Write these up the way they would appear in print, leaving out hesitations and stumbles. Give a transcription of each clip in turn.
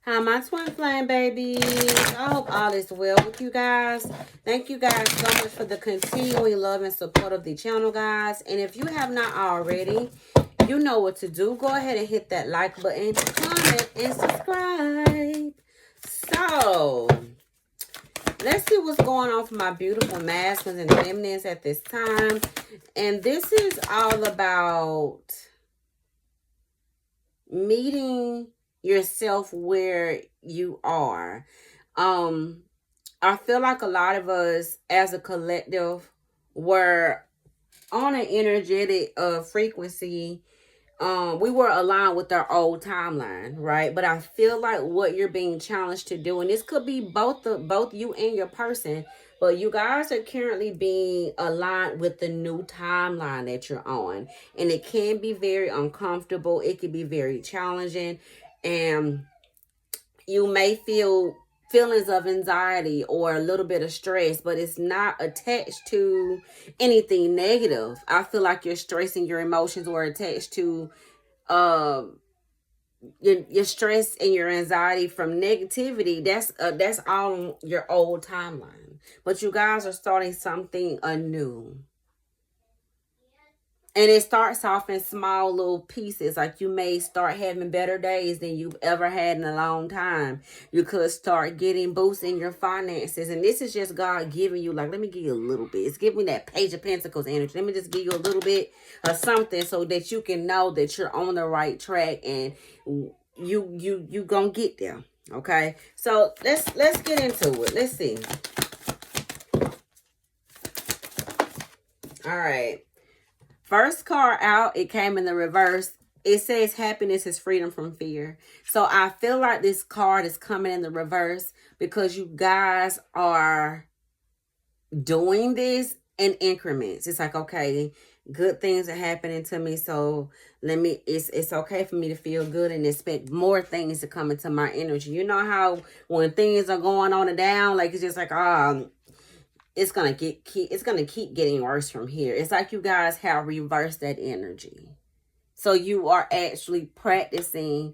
Hi, my twin flame babies. I hope all is well with you guys. Thank you guys so much for the continuing love and support of the channel, guys. And if you have not already, you know what to do. Go ahead and hit that like button, comment, and subscribe. So, let's see what's going on for my beautiful masculines and feminines at this time. And this is all about meeting yourself where you are. I feel like a lot of us as a collective were on an energetic frequency. We were aligned with our old timeline, right? But I feel like what you're being challenged to do, and this could be both you and your person, but you guys are currently being aligned with the new timeline that you're on. And it can be very uncomfortable. It can be very challenging. And you may feel feelings of anxiety or a little bit of stress, but it's not attached to anything negative. I feel like your stress and your emotions were attached to uh your stress and your anxiety from negativity. That's all on your old timeline, but you guys are starting something anew. And it starts off in small little pieces. Like you may start having better days than you've ever had in a long time. You could start getting boosts in your finances. And this is just God giving you, like, let me give you a little bit. It's giving me that Page of Pentacles energy. Let me just give you a little bit of something so that you can know that you're on the right track and you gonna get there. Okay? So let's get into it. Let's see. All right. First card out, it came in the reverse. It says happiness is freedom from fear. So I feel like this card is coming in the reverse because you guys are doing this in increments. It's like, okay, good things are happening to me. So it's okay for me to feel good and expect more things to come into my energy. You know how when things are going on and down, like it's just like, it's gonna keep getting worse from here. It's like you guys have reversed that energy. So you are actually practicing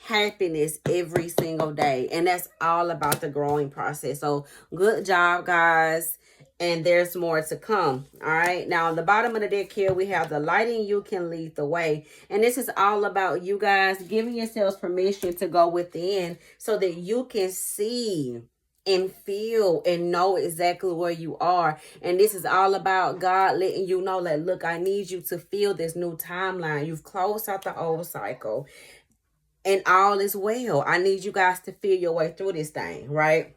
happiness every single day. And that's all about the growing process. So good job, guys. And there's more to come. All right. Now, on the bottom of the deck here, we have the lighting you can lead the way. And this is all about you guys giving yourselves permission to go within so that you can see and feel and know exactly where you are. And this is all about God letting you know that, look, I need you to feel this new timeline. You've closed out the old cycle and all is well. I need you guys to feel your way through this thing, right?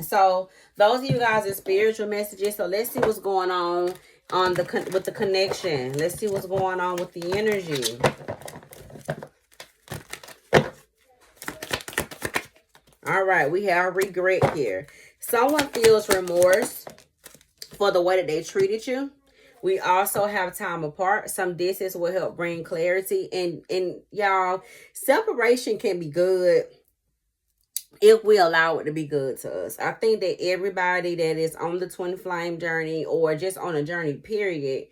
So those of you guys in spiritual messages. So let's see what's going on with the connection. Let's see what's going on with the energy. All right, we have regret here. Someone feels remorse for the way that they treated you. We also have time apart. Some distance will help bring clarity. And y'all, separation can be good if we allow it to be good to us. I think that everybody that is on the twin flame journey or just on a journey, period,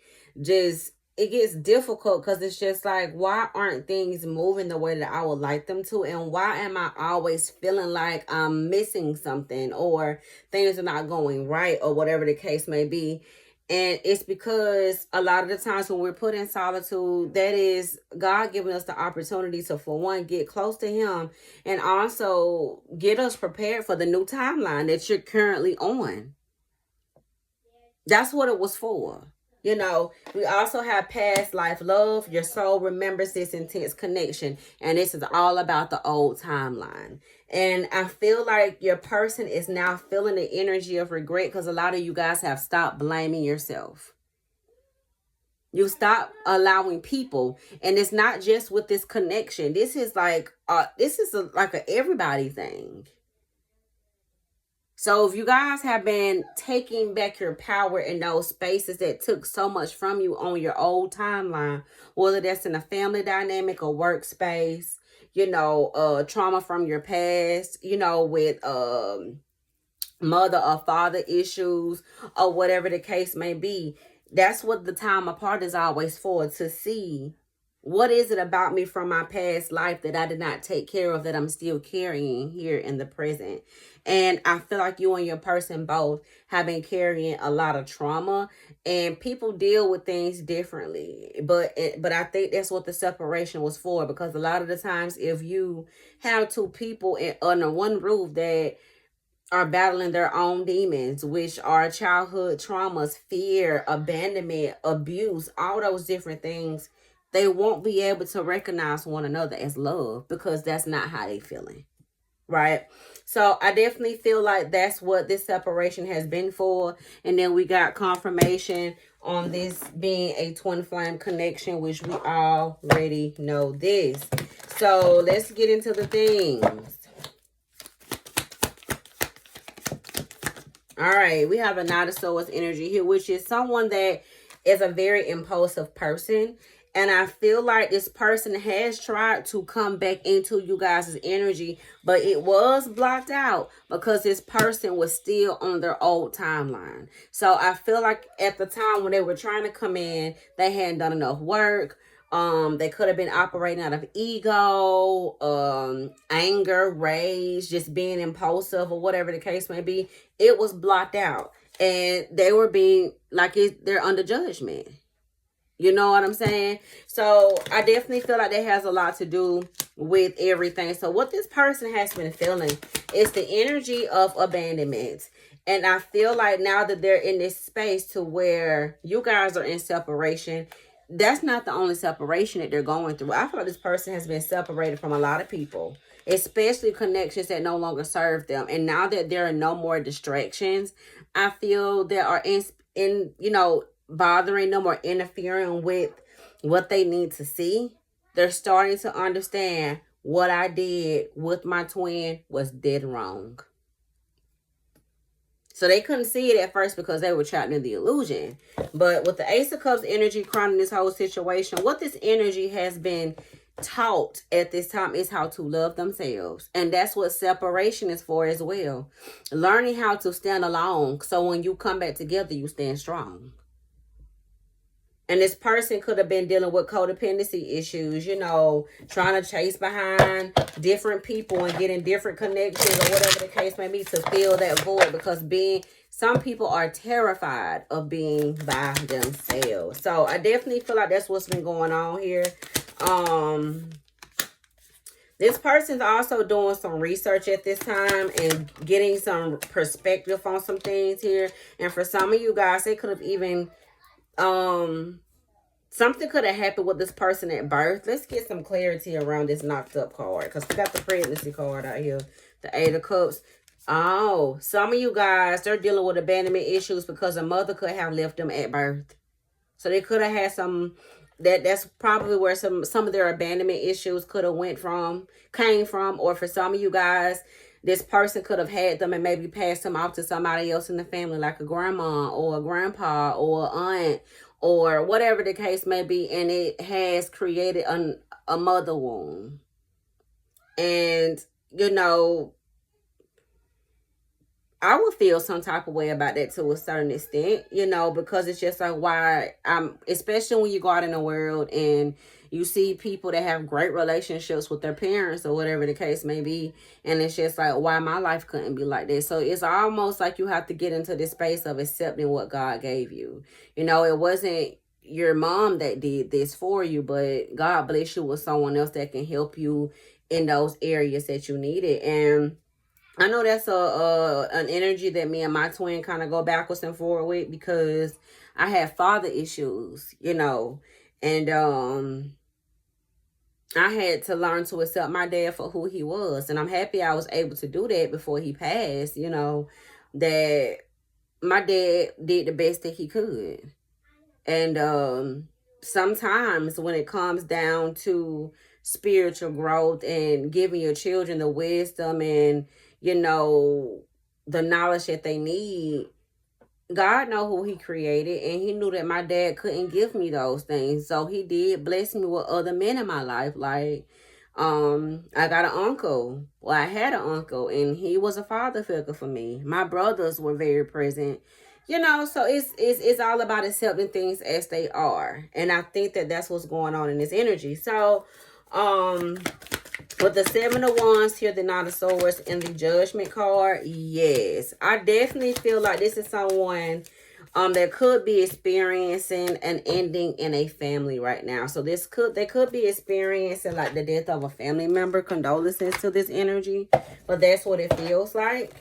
it gets difficult because it's just like, why aren't things moving the way that I would like them to? And why am I always feeling like I'm missing something or things are not going right or whatever the case may be? And it's because a lot of the times when we're put in solitude, that is God giving us the opportunity to, for one, get close to him and also get us prepared for the new timeline that you're currently on. That's what it was for. You know, we also have past life love. Your soul remembers this intense connection. And this is all about the old timeline. And I feel like your person is now feeling the energy of regret because a lot of you guys have stopped blaming yourself. You stop allowing people. And it's not just with this connection. This is like a everybody thing. So if you guys have been taking back your power in those spaces that took so much from you on your old timeline, whether that's in a family dynamic or workspace, trauma from your past, with mother or father issues or whatever the case may be, that's what the time apart is always for, to see What is it about me from my past life that I did not take care of that I'm still carrying here in the present? And I feel like you and your person both have been carrying a lot of trauma, and people deal with things differently. But I think that's what the separation was for, because a lot of the times if you have two people under one roof that are battling their own demons, which are childhood traumas, fear, abandonment, abuse, all those different things, they won't be able to recognize one another as love because that's not how they feeling. Right. So I definitely feel like that's what this separation has been for. And then we got confirmation on this being a twin flame connection, which we already know this. So let's get into the things. All right, we have a Knight of Swords energy here, which is someone that is a very impulsive person. And I feel like this person has tried to come back into you guys' energy, but it was blocked out because this person was still on their old timeline. So I feel like at the time when they were trying to come in, they hadn't done enough work. They could have been operating out of ego, anger, rage, just being impulsive, or whatever the case may be. It was blocked out, and they were being like they're under judgment. You know what I'm saying? So I definitely feel like that has a lot to do with everything. So what this person has been feeling is the energy of abandonment. And I feel like now that they're in this space to where you guys are in separation, that's not the only separation that they're going through. I feel like this person has been separated from a lot of people, especially connections that no longer serve them. And now that there are no more distractions, I feel there are bothering them or interfering with what they need to see. They're starting to understand what I did with my twin was dead wrong. So they couldn't see it at first because they were trapped in the illusion. But with the Ace of Cups energy crowning this whole situation, what this energy has been taught at this time is how to love themselves. And that's what separation is for as well. Learning how to stand alone, so when you come back together, you stand strong. And this person could have been dealing with codependency issues, trying to chase behind different people and getting different connections or whatever the case may be to fill that void, because some people are terrified of being by themselves. So I definitely feel like that's what's been going on here. This person's also doing some research at this time and getting some perspective on some things here. And for some of you guys, they could have even something could have happened with this person at birth. Let's get some clarity around this knocked up card, because we got the pregnancy card out here, the Eight of Cups. Oh, some of you guys, they're dealing with abandonment issues because a mother could have left them at birth. So they could have had that's probably where some of their abandonment issues came from. Or for some of you guys, this person could have had them and maybe passed them off to somebody else in the family, like a grandma or a grandpa or aunt or whatever the case may be, and it has created a mother wound. And I would feel some type of way about that to a certain extent, because it's just like, why especially when you go out in the world and you see people that have great relationships with their parents or whatever the case may be, and it's just like, why my life couldn't be like this. So it's almost like you have to get into this space of accepting what God gave you. It wasn't your mom that did this for you, but God bless you with someone else that can help you in those areas that you needed. And I know that's an energy that me and my twin kind of go backwards and forward with, because I have father issues, and I had to learn to accept my dad for who he was. And I'm happy I was able to do that before he passed, that my dad did the best that he could. And sometimes when it comes down to spiritual growth and giving your children the wisdom and, the knowledge that they need, God know who he created, and he knew that my dad couldn't give me those things. So he did bless me with other men in my life. Like, I got an uncle. Well, I had an uncle, and he was a father figure for me. My brothers were very present You know, so it's all about accepting things as they are, and I think that that's what's going on in this energy. So, with the Seven of Wands here, the Knight of Swords, and the Judgment card, yes, I definitely feel like this is someone that could be experiencing an ending in a family right now. So they could be experiencing like the death of a family member. Condolences to this energy, but that's what it feels like.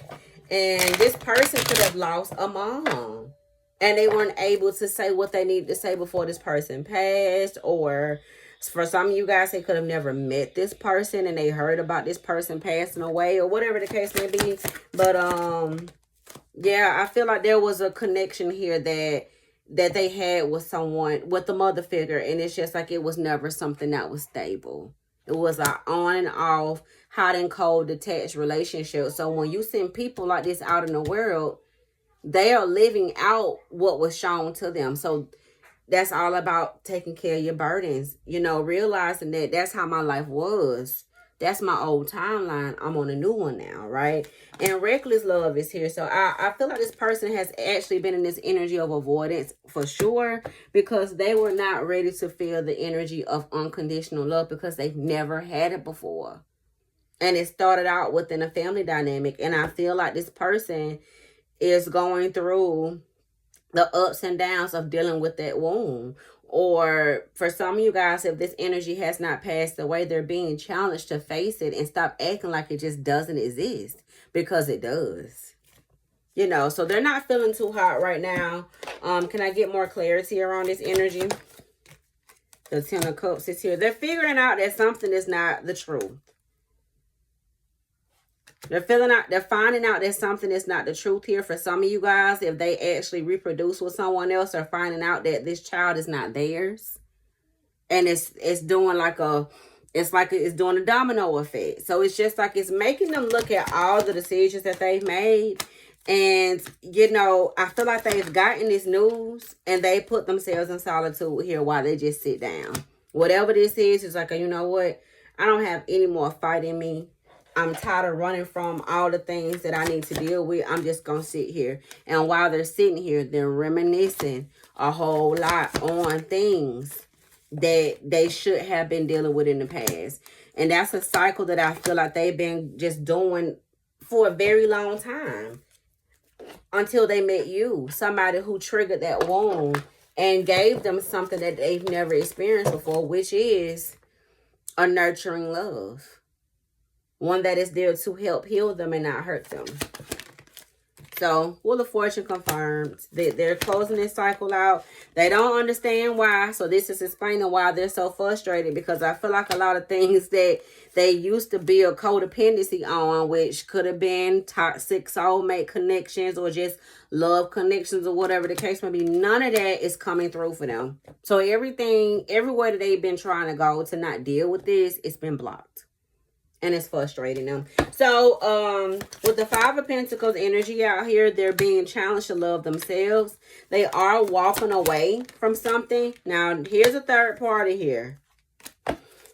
And this person could have lost a mom, and they weren't able to say what they needed to say before this person passed. Or for some of you guys, they could have never met this person and they heard about this person passing away, or whatever the case may be. But yeah, I feel like there was a connection here that they had with someone, with the mother figure, and it's just like it was never something that was stable. It was an on and off, hot and cold, detached relationship. So when you send people like this out in the world, they are living out what was shown to them. So that's all about taking care of your burdens, you know, realizing that that's how my life was. That's my old timeline. I'm on a new one now, right? And reckless love is here. So I feel like this person has actually been in this energy of avoidance for sure, because they were not ready to feel the energy of unconditional love because they've never had it before. And it started out within a family dynamic. And I feel like this person is going through the ups and downs of dealing with that wound. Or for some of you guys, if this energy has not passed away, they're being challenged to face it and stop acting like it just doesn't exist, because it does. You know, so they're not feeling too hot right now. Can I get more clarity around this energy? The Ten of Cups is here. They're figuring out that something is not the truth. They're finding out that something is not the truth here. For some of you guys, if they actually reproduce with someone else, they're finding out that this child is not theirs. And it's doing like it's doing a domino effect. So it's just like it's making them look at all the decisions that they've made. And, you know, I feel like they've gotten this news and they put themselves in solitude here while they just sit down. Whatever this is, it's like, you know what? I don't have any more fight in me. I'm tired of running from all the things that I need to deal with. I'm just going to sit here. And while they're sitting here, they're reminiscing a whole lot on things that they should have been dealing with in the past. And that's a cycle that I feel like they've been just doing for a very long time. Until they met you. Somebody who triggered that wound and gave them something that they've never experienced before, which is a nurturing love. One that is there to help heal them and not hurt them. So, Wheel of Fortune confirmed that they're closing this cycle out. They don't understand why. So, this is explaining why they're so frustrated. Because I feel like a lot of things that they used to build codependency on, which could have been toxic soulmate connections or just love connections or whatever the case may be, none of that is coming through for them. So, everywhere that they've been trying to go to not deal with this, it's been blocked. And it's frustrating them. So, with the Five of Pentacles energy out here, they're being challenged to love themselves. They are walking away from something. Now, here's a third party here.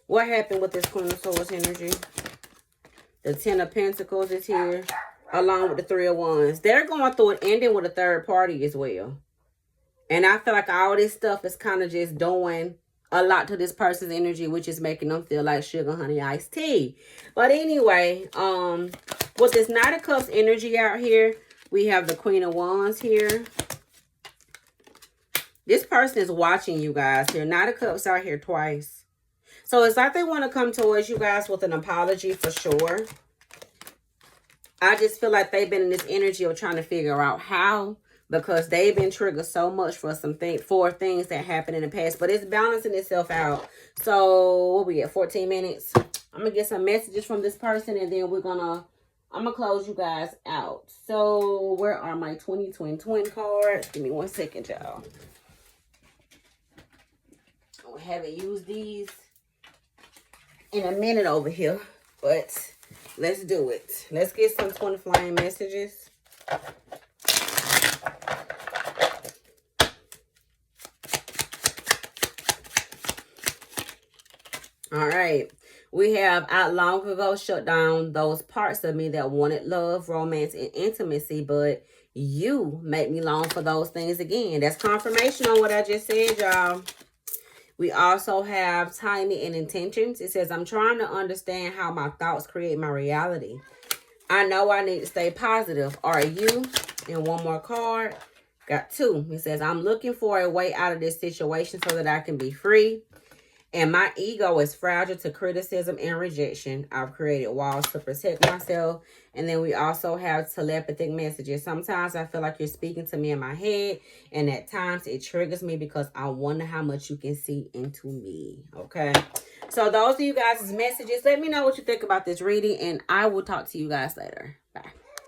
What happened with this Queen of Swords energy? The Ten of Pentacles is here, along with the Three of Wands. They're going through an ending with a third party as well. And I feel like all this stuff is kind of just doing a lot to this person's energy, which is making them feel like sugar, honey, iced tea. But anyway, with this Knight of Cups energy out here, we have the Queen of Wands here. This person is watching you guys here. Knight of Cups out here twice. So it's like they want to come towards you guys with an apology for sure. I just feel like they've been in this energy of trying to figure out how, because they've been triggered so much for for things that happened in the past. But it's balancing itself out. So, what we at? 14 minutes. I'm going to get some messages from this person. And then I'm going to close you guys out. So, where are my 2020 cards? Give me 1 second, y'all. I haven't used these in a minute over here. But let's do it. Let's get some 20 flying messages. All right. We have I long ago shut down those parts of me that wanted love, romance, and intimacy, but you make me long for those things again. That's confirmation on what I just said, y'all. We also have timing and intentions. It says, I'm trying to understand how my thoughts create my reality. I know I need to stay positive. Are you? And one more card. Got 2. It says, I'm looking for a way out of this situation so that I can be free. And my ego is fragile to criticism and rejection. I've created walls to protect myself. And then we also have telepathic messages. Sometimes I feel like you're speaking to me in my head. And at times it triggers me because I wonder how much you can see into me. Okay. So those are you guys' messages. Let me know what you think about this reading. And I will talk to you guys later.